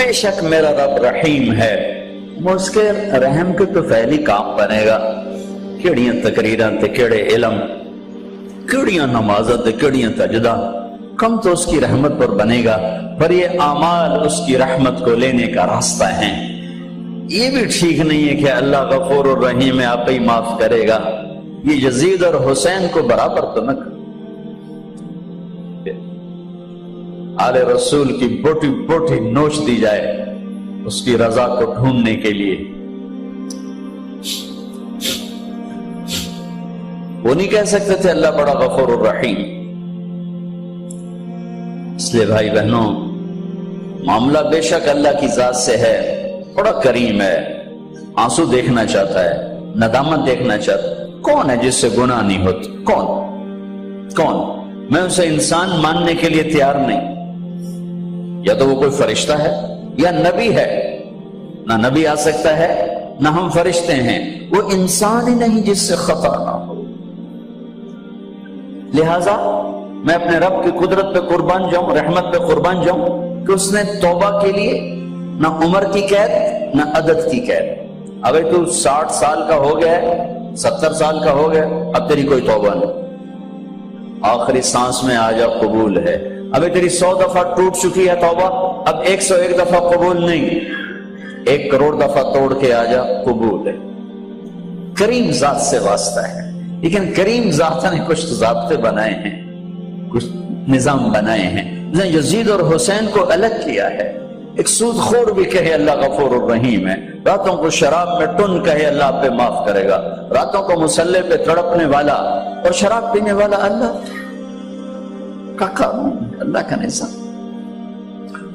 بے شک میرا رب رحیم ہے، وہ اس کے رحم کے تو پہلی کام بنے گا، کیڑیاں تقریراں تے کیڑے علم، کیڑیاں نمازاں تے کیڑیاں سجدہ، کم تو اس کی رحمت پر بنے گا، پر یہ اعمال اس کی رحمت کو لینے کا راستہ ہیں۔ یہ بھی ٹھیک نہیں ہے کہ اللہ غفور الرحیم ہے، آپ ہی معاف کرے گا، یہ یزید اور حسین کو برابر تو نہ کرے۔ آل رسول کی بوٹی بوٹی نوچ دی جائے اس کی رضا کو ڈھونڈنے کے لیے، وہ نہیں کہہ سکتے تھے اللہ بڑا غفور الرحیم۔ اس لیے بھائی بہنوں، معاملہ بے شک اللہ کی ذات سے ہے، بڑا کریم ہے، آنسو دیکھنا چاہتا ہے، ندامت دیکھنا چاہتا ہے۔ کون ہے جس سے گناہ نہیں ہوتی؟ کون؟ میں اسے انسان ماننے کے لیے تیار نہیں، یا تو وہ کوئی فرشتہ ہے یا نبی ہے، نہ نبی آ سکتا ہے نہ ہم فرشتے ہیں، وہ انسان ہی نہیں جس سے خطا نہ ہو۔ لہذا میں اپنے رب کی قدرت پہ قربان جاؤں، رحمت پہ قربان جاؤں کہ اس نے توبہ کے لیے نہ عمر کی قید نہ عدد کی قید۔ ابھی تو 60 سال کا ہو گیا ہے، 70 سال کا ہو گیا، اب تیری کوئی توبہ نہیں، آخری سانس میں آ جا قبول ہے۔ ابھی تیری 100 دفعہ ٹوٹ چکی ہے توبہ، اب 101 دفعہ قبول نہیں، 1 کروڑ دفعہ توڑ کے آ جا قبول ہے۔ کریم ذات سے واسطہ ہے، لیکن کریم ذات نے کچھ ضابطے بنائے ہیں، کچھ نظام بنائے ہیں۔ یزید اور حسین کو الگ کیا ہے۔ ایک سود خور بھی کہے اللہ غفور الرحیم ہے، راتوں کو شراب میں ٹن کہے اللہ پہ معاف کرے گا، راتوں کو مصلے پہ تڑپنے والا اور شراب پینے والا اللہ کا قانون، اللہ کا نظام۔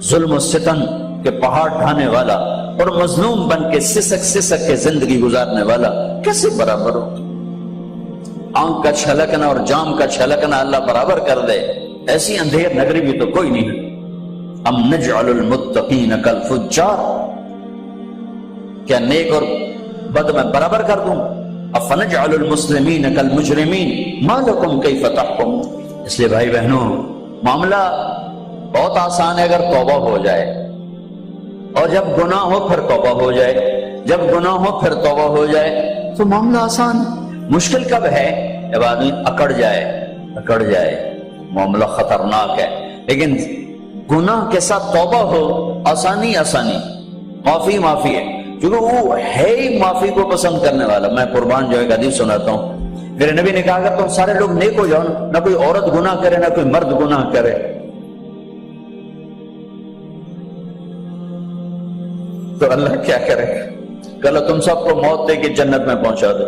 ظلم و ستم کے پہاڑ ڈھانے والا اور مظلوم بن کے سسک کے زندگی گزارنے والا کیسے برابر ہو؟ آنکھ کا چھلکنا اور جام کا چھلکنا اللہ برابر کر دے، ایسی اندھیر نگری بھی تو کوئی نہیں ہے۔ ام نجعل المتقین کالفجار، کیا نیک اور بد میں برابر کر دوں؟ افنجعل المسلمین کالمجرمین ما لکم کیف تحکمون۔ اس لیے بھائی بہنوں، معاملہ بہت آسان ہے اگر توبہ ہو جائے، اور جب گناہ ہو پھر توبہ ہو جائے، جب گناہ ہو پھر توبہ ہو جائے تو معاملہ آسان ہے۔ مشکل کب ہے؟ جب آدمی اکڑ جائے، معاملہ خطرناک ہے۔ لیکن گناہ کے ساتھ توبہ ہو، آسانی، معافی ہے، کیونکہ وہ ہے ہی معافی کو پسند کرنے والا۔ میں قربان جو ایک حدیث سناتا ہوں، میرے نبی نے کہا اگر تم سارے لوگ نیک ہو جاؤ، نہ کوئی عورت گناہ کرے نہ کوئی مرد گناہ کرے، تو اللہ کیا کرے؟ کہ تم سب کو موت دے کے جنت میں پہنچا دے،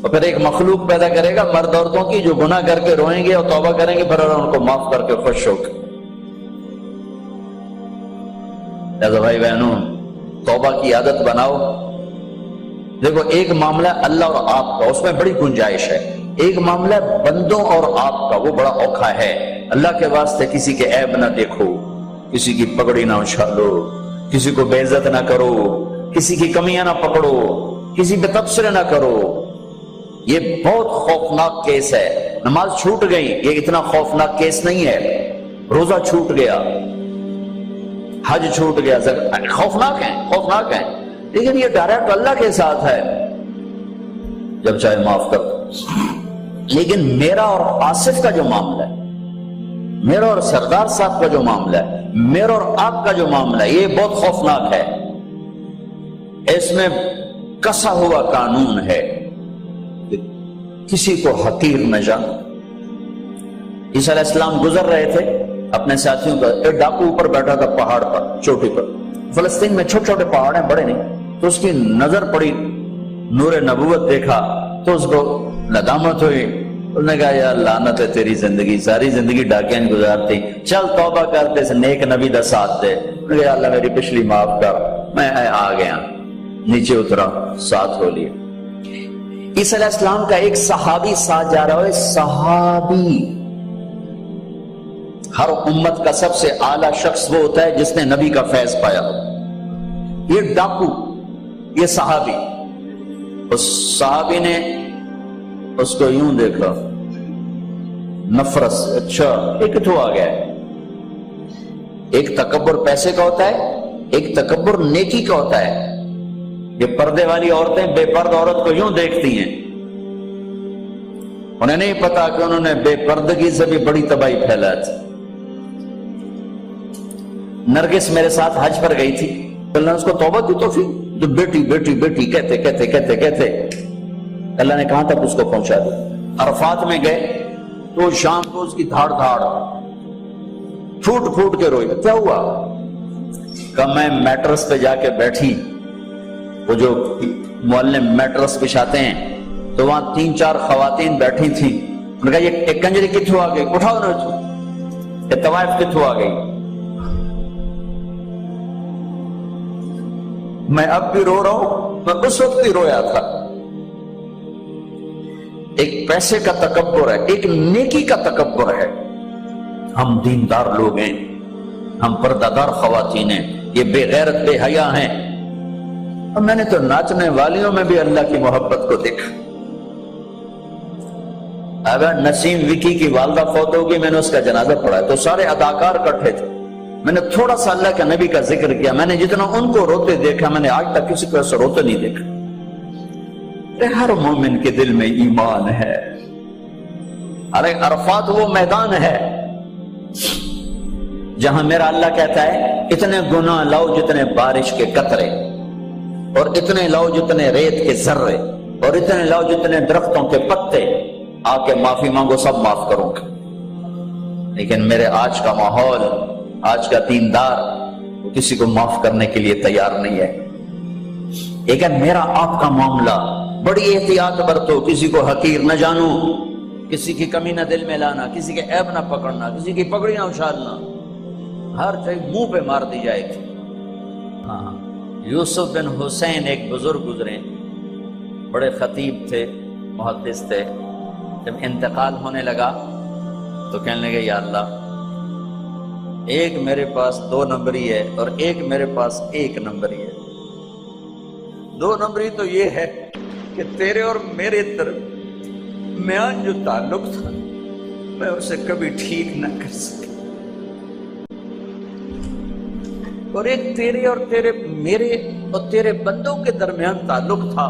اور پھر ایک مخلوق پیدا کرے گا مرد عورتوں کی جو گناہ کر کے روئیں گے اور توبہ کریں گے، پھر ان کو معاف کر کے خوش ہو کے۔ لہذا بھائی بہنوں، توبہ کی عادت بناؤ۔ دیکھو، ایک معاملہ اللہ اور آپ کا، اس میں بڑی گنجائش ہے۔ ایک معاملہ بندوں اور آپ کا، وہ بڑا اوکھا ہے۔ اللہ کے واسطے کسی کے عیب نہ دیکھو، کسی کی پگڑی نہ اچھالو، کسی کو بے عزت نہ کرو، کسی کی کمیاں نہ پکڑو، کسی پہ تبصرے نہ کرو۔ یہ بہت خوفناک کیس ہے۔ نماز چھوٹ گئی، یہ اتنا خوفناک کیس نہیں ہے۔ روزہ چھوٹ گیا، حج چھوٹ گیا، خوفناک ہے، لیکن یہ ڈائریکٹ اللہ کے ساتھ ہے، جب چاہے معاف کر دو۔ لیکن میرا اور آصف کا جو معاملہ ہے، میرا اور سردار صاحب کا جو معاملہ ہے، میرا اور آپ کا جو معاملہ ہے، یہ بہت خوفناک ہے۔ اس میں کسا ہوا قانون ہے، کسی کو حقیر نہ جان۔ عیسیٰ علیہ السلام گزر رہے تھے اپنے ساتھیوں کا، ایک ڈاکو اوپر بیٹھا تھا پہاڑ پر، چوٹی پر۔ فلسطین میں چھوٹے چھوٹے پہاڑ ہیں، بڑے نہیں، تو اس کی نظر پڑی، نور نبوت دیکھا تو اس کو ندامت ہوئی۔ اس نے کہا یا لعنت ہے تیری زندگی، ساری زندگی ڈاکیاں گزارتی، چل توبہ کرتے سے نیک نبی دا ساتھ دے۔ یا اللہ میری پچھلی معاف کر، میں آ گیا، نیچے اترا، ساتھ ہو لیا۔ عیسیٰ علیہ السلام کا ایک صحابی ساتھ جا رہا ہے، صحابی۔ ہر امت کا سب سے اعلیٰ شخص وہ ہوتا ہے جس نے نبی کا فیض پایا ہو۔ یہ ڈاکو، یہ صحابی، اس صحابی نے اس کو یوں دیکھا، نفرت سے، اچھا ایک تو آ گیا ہے۔ ایک تکبر پیسے کا ہوتا ہے، ایک تکبر نیکی کا ہوتا ہے. یہ پردے والی عورتیں بے پرد عورت کو یوں دیکھتی ہیں، انہیں نہیں پتا کہ انہوں نے بے پردگی سے بھی بڑی تباہی پھیلا تھی. نرگس میرے ساتھ حج پر گئی تھی، اللہ نے اس کو توبہ کی توفیق، تو بیٹی بیٹی بیٹی کہتے کہتے کہتے کہتے اللہ نے کہاں تک اس کو پہنچا دیا. عرفات میں گئے تو شام کو اس کی دھاڑ دھاڑ پھوٹ پھوٹ کے روئی. کیا ہوا؟ کہ میں میٹرس پہ جا کے بیٹھی، وہ جو معلم میٹرس بچھاتے ہیں، تو وہاں 3-4 خواتین بیٹھی تھیں. انہوں نے کہا یہ کنجری کتھوں آ گئی، اٹھاؤ نہ یہ طوائف کتھوں آ گئی. میں اب بھی رو رہا ہوں، میں اس وقت بھی رویا تھا. ایک پیسے کا تکبر ہے، ایک نیکی کا تکبر ہے. ہم دیندار لوگ ہیں، ہم پردہ دار خواتین ہیں، یہ بے غیرت بے حیا ہیں. اور میں نے تو ناچنے والیوں میں بھی اللہ کی محبت کو دیکھا. اگر نسیم وکی کی والدہ فوت ہوگی، میں نے اس کا جنازہ پڑھا تو سارے اداکار کٹھے تھے. میں نے تھوڑا سا اللہ کے نبی کا ذکر کیا. میں نے جتنا ان کو روتے دیکھا، میں نے آج تک کسی کو ایسا روتے نہیں دیکھا. ہر مومن کے دل میں ایمان ہے. ارے عرفات وہ میدان ہے جہاں میرا اللہ کہتا ہے اتنے گناہ لاؤ جتنے بارش کے قطرے، اور اتنے لاؤ جتنے ریت کے ذرے، اور اتنے لاؤ جتنے درختوں کے پتے، آ کے معافی مانگو، سب معاف کروں گا. لیکن میرے آج کا ماحول، آج کا دیندار، وہ کسی کو معاف کرنے کے لیے تیار نہیں ہے. لیکن میرا آپ کا معاملہ بڑی احتیاط برتو، کسی کو حقیر نہ جانو، کسی کی کمی نہ دل میں لانا، کسی کے عیب نہ پکڑنا، کسی کی پگڑی نہ اچھالنا. ہر چیز منہ پہ مار دی جائے گی. ہاں، یوسف بن حسین ایک بزرگ گزرے، بڑے خطیب تھے، محدث تھے. جب انتقال ہونے لگا تو کہنے لگے یا اللہ، ایک میرے پاس 2 نمبری ہے اور ایک میرے پاس 1 نمبری ہے. 2 نمبری تو یہ ہے کہ تیرے اور میرے درمیان جو تعلق تھا میں اسے کبھی ٹھیک نہ کر سکا، اور ایک تیرے اور میرے اور تیرے بندوں کے درمیان تعلق تھا،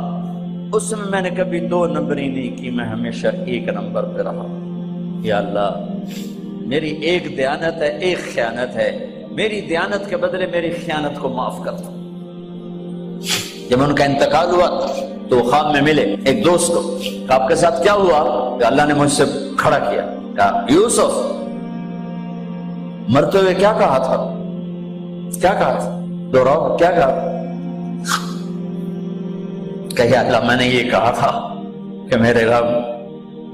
اس میں نے کبھی 2 نمبری نہیں کی، میں ہمیشہ 1 نمبر پہ رہا. یا اللہ، میری ایک دیانت ہے، ایک خیانت ہے، میری دیانت کے بدلے میری خیانت کو معاف کر دو. جب ان کا انتقال ہوا تو وہ خواب میں ملے ایک دوست کو. آپ کے ساتھ کیا ہوا؟ کہ اللہ نے مجھ سے کھڑا کیا، کہا یوسف مرتے ہوئے کیا کہا تھا؟ کیا کہا تھا؟ دوہراؤ، کیا کہا؟ کہ یا اللہ، میں نے یہ کہا تھا کہ میرے رب،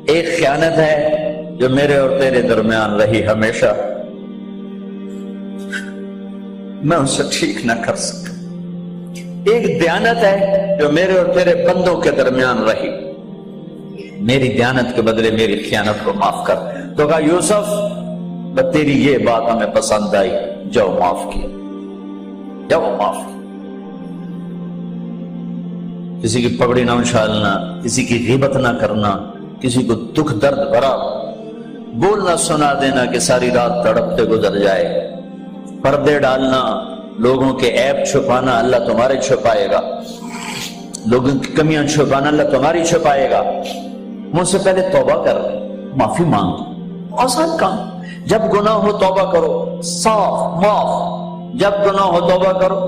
ایک خیانت ہے جو میرے اور تیرے درمیان رہی ہمیشہ، میں اسے ٹھیک نہ کر سکا. ایک دیانت ہے جو میرے اور تیرے بندوں کے درمیان رہی، میری دیانت کے بدلے میری خیانت کو معاف کر. تو کہا یوسف، تیری یہ بات ہمیں پسند آئی، جاؤ معاف کیا، جاؤ معاف کیا. کسی کی پگڑی نہ اچھالنا، کسی کی غیبت نہ کرنا، کسی کو دکھ درد بھرا بولنا سنا دینا کہ ساری رات تڑپتے گزر جائے. پردے ڈالنا، لوگوں کے عیب چھپانا، اللہ تمہارے چھپائے گا. لوگوں کی کمیاں چھپانا، اللہ تمہاری چھپائے گا. مجھ سے پہلے توبہ کر، معافی مانگ. آسان کام. جب گناہ ہو توبہ کرو، صاف معاف. جب گناہ ہو توبہ کرو،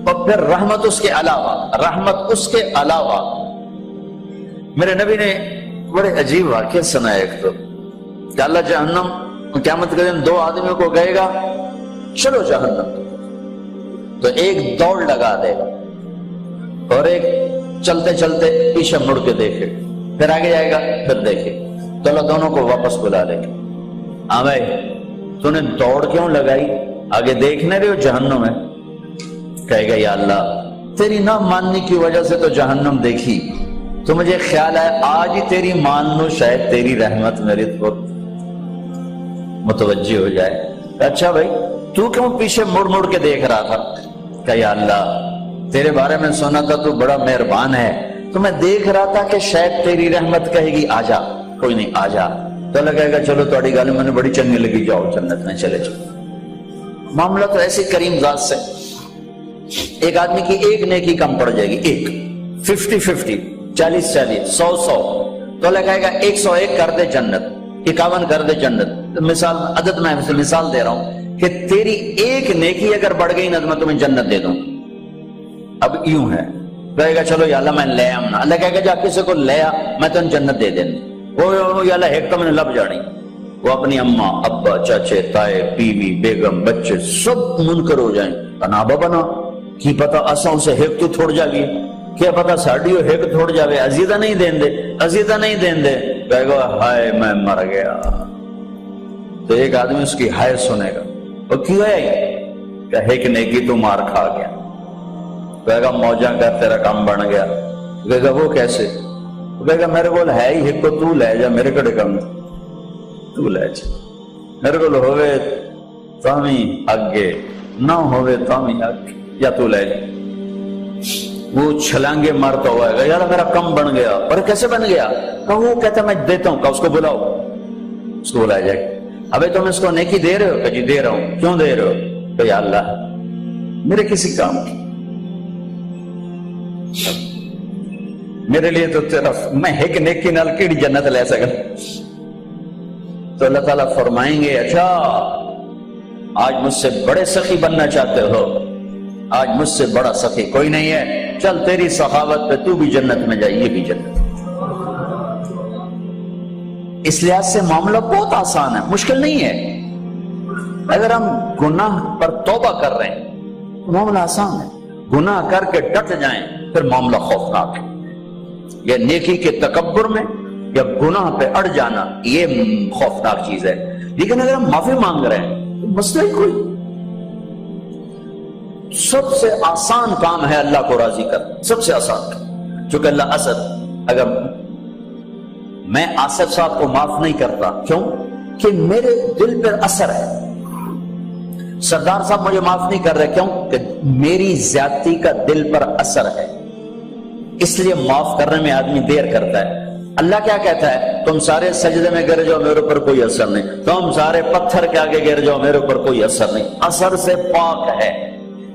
اور پھر رحمت اس کے علاوہ، رحمت اس کے علاوہ. میرے نبی نے بڑے عجیب واقعہ سنا ہے. ایک تو کہ اللہ جہنم قیامت کے دن 2 آدمیوں کو کہے گا چلو جہنم، تو ایک دوڑ لگا دے گا اور ایک چلتے چلتے پیچھے مڑ کے دیکھے، پھر آگے جائے گا، پھر دیکھے، تو اللہ دونوں کو واپس بلا لے گا. ہاں بھائی، تو نے دوڑ کیوں لگائی؟ آگے دیکھنے رہے ہو جہنم ہے. کہے گا یا اللہ، تیری نہ ماننے کی وجہ سے تو جہنم دیکھی، تو مجھے خیال ہے آج ہی تیری مان لو، شاید تیری رحمت میرے پر متوجہ ہو جائے. اچھا بھائی، تو کیوں پیچھے مڑ مڑ کے دیکھ رہا تھا؟ کہ یا اللہ، تیرے بارے میں سنا تھا تو بڑا مہربان ہے، تو میں دیکھ رہا تھا کہ شاید تیری رحمت کہے گی آ جا. کوئی نہیں، آ جا. تو اللہ کہے گا چلو تھوڑی گل میں نے بڑی چنگی لگی، جاؤ جنت میں چلے جاؤ. معاملہ تو ایسے کریم ذات سے، ایک آدمی کی ایک نیکی کم پڑ جائے گی، ایک 50-50 40-40 100-100، تو اللہ کہے گا 101 کر دے جنت، 51 کر دے جنت۔ مثال عدد میں مثال دے رہا ہوں کہ تیری ایک نیکی اگر بڑھ گئی نا تو میں تمہیں جنت دے دوں۔ اب یوں ہے، کہے گا چلو یا اللہ میں لے آؤں نا، اللہ کہے گا جا کسی کو لے آ میں تمہیں جنت دے دیں۔ وہ یا اللہ ایک تو میں نے لب جانی، وہ اپنی اماں ابا چاچے تائے بیوی بیگم بچے سب منکر ہو جائیں، بنا بنا کی پتا اساں اسے ایک تو تھوڑ جاوی، کیا پتا ساڑی ہو ایک تھوڑ جاوے، عزیزہ نہیں دین دے، عزیزہ نہیں دین دے، کہے گا ہائے میں مر گیا۔ تو ایک آدمی اس کی ہائے سنے گا، وہ کیوں ہے کہے کہ نیکی تو مار کھا گیا، کہے گا موجہ کر تیرا کام بن گیا، کہے گا وہ کیسے، کہے گا میرے کو ہے ہی ایک کو تو لے جا، میرے کڑے کام تو لے جا، میرے کو ہوئے تامی آگے نہ ہوئے تامی آگے، یا تو لے جا۔ وہ چھلانگے مارتا ہوا ہے، یار میرا کم بن گیا، اور کیسے بن گیا، کہ وہ کہتا میں دیتا ہوں، کہ اس کو بلاؤ، اس کو بلایا جائے، ابھی تم اس کو نیکی دے رہے ہو، کہ جی دے رہا ہوں، کیوں دے رہے ہو، کہ یا اللہ میرے کسی کام کی، میرے لیے تو تیرا میں ایک نیکی نال کیڑی جنت لے سکا۔ تو اللہ تعالیٰ فرمائیں گے اچھا آج مجھ سے بڑے سخی بننا چاہتے ہو، آج مجھ سے بڑا سخی کوئی نہیں ہے، چل تیری سخاوت پہ تو بھی جنت میں جائے، یہ بھی جنت۔ اس لحاظ سے معاملہ بہت آسان ہے، مشکل نہیں ہے۔ اگر ہم گناہ پر توبہ کر رہے ہیں تو معاملہ آسان ہے، گناہ کر کے ڈٹ جائیں پھر معاملہ خوفناک ہے۔ یا نیکی کے تکبر میں یا گناہ پہ اڑ جانا یہ خوفناک چیز ہے، لیکن اگر ہم معافی مانگ رہے ہیں تو مسئلہ ہی کوئی، سب سے آسان کام ہے اللہ کو راضی کرنا، سب سے آسان کام۔ چونکہ اللہ اسد، اگر میں آصف صاحب کو معاف نہیں کرتا، کیوں کہ میرے دل پر اثر ہے، سردار صاحب مجھے معاف نہیں کر رہے، کیوں کہ میری زیادتی کا دل پر اثر ہے، اس لیے معاف کرنے میں آدمی دیر کرتا ہے۔ اللہ کیا کہتا ہے، تم سارے سجدے میں گر جاؤ میرے اوپر کوئی اثر نہیں، تم سارے پتھر کے آگے گر جاؤ میرے اوپر کوئی اثر نہیں، اثر سے پاک ہے۔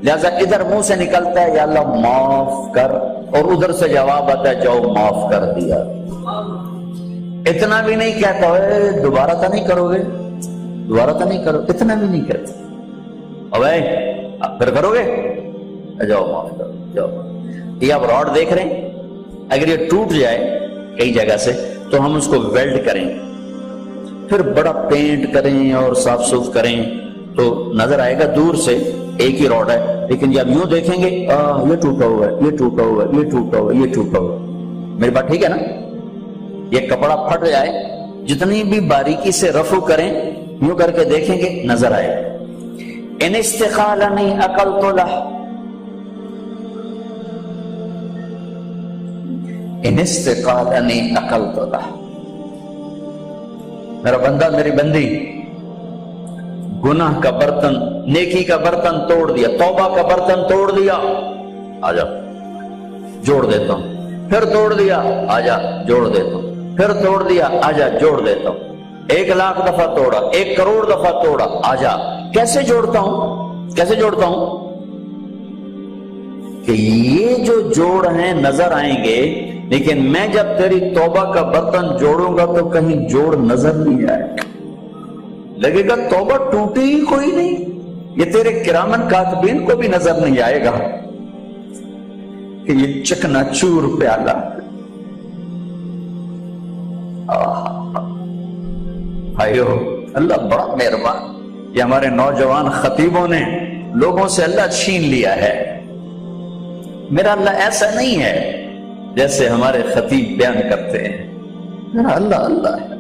لہذا ادھر منہ سے نکلتا ہے یا اللہ معاف کر، اور ادھر سے جواب آتا ہے جاؤ معاف کر دیا۔ اتنا بھی نہیں کہتا ہے دوبارہ تو نہیں کرو گے، دوبارہ تو نہیں کرو، اتنا بھی نہیں کہتا، اوے پھر کرو گے، جاؤ معاف کرو جاؤ۔ یہ آپ راڈ دیکھ رہے ہیں، اگر یہ ٹوٹ جائے کئی جگہ سے تو ہم اس کو ویلڈ کریں، پھر بڑا پینٹ کریں اور صاف صوف کریں تو نظر آئے گا دور سے ایک ہی راڈ ہے، لیکن جب یوں دیکھیں گے یہ ٹوٹا ہوا ہے، یہ ٹوٹا ہوا ہے، یہ ٹوٹا ہوا ہے، یہ ٹوٹا ہوا ہے۔ میری بات ٹھیک ہے نا؟ یہ کپڑا پھٹ جائے جتنی بھی باریکی سے رفو کریں یوں کر کے دیکھیں گے نظر آئے گا۔ ان استقالنی عقلت لہ، ان استقالنی عقلت لہ، میرا بندہ میری بندی گناہ کا برتن نیکی کا برتن توڑ دیا، توبہ کا برتن توڑ دیا، آجا جوڑ دیتا ہوں، پھر توڑ دیا آجا جوڑ دیتا ہوں، پھر توڑ دیا آجا جوڑ دیتا ہوں، 1,00,000 دفعہ توڑا، 1 کروڑ دفعہ توڑا، آجا کیسے جوڑتا ہوں، کیسے جوڑتا ہوں کہ یہ جو جوڑ ہیں نظر آئیں گے، لیکن میں جب تیری توبہ کا برتن جوڑوں گا تو کہیں جوڑ نظر نہیں آئے گا، لگے گا توبہ ٹوٹی ہی کوئی نہیں، یہ تیرے کرامن کاتبین کو بھی نظر نہیں آئے گا کہ یہ چکنا چور پیالہ۔ بھائیو اللہ بڑا مہربان، یہ ہمارے نوجوان خطیبوں نے لوگوں سے اللہ چھین لیا ہے۔ میرا اللہ ایسا نہیں ہے جیسے ہمارے خطیب بیان کرتے ہیں، میرا اللہ اللہ ہے،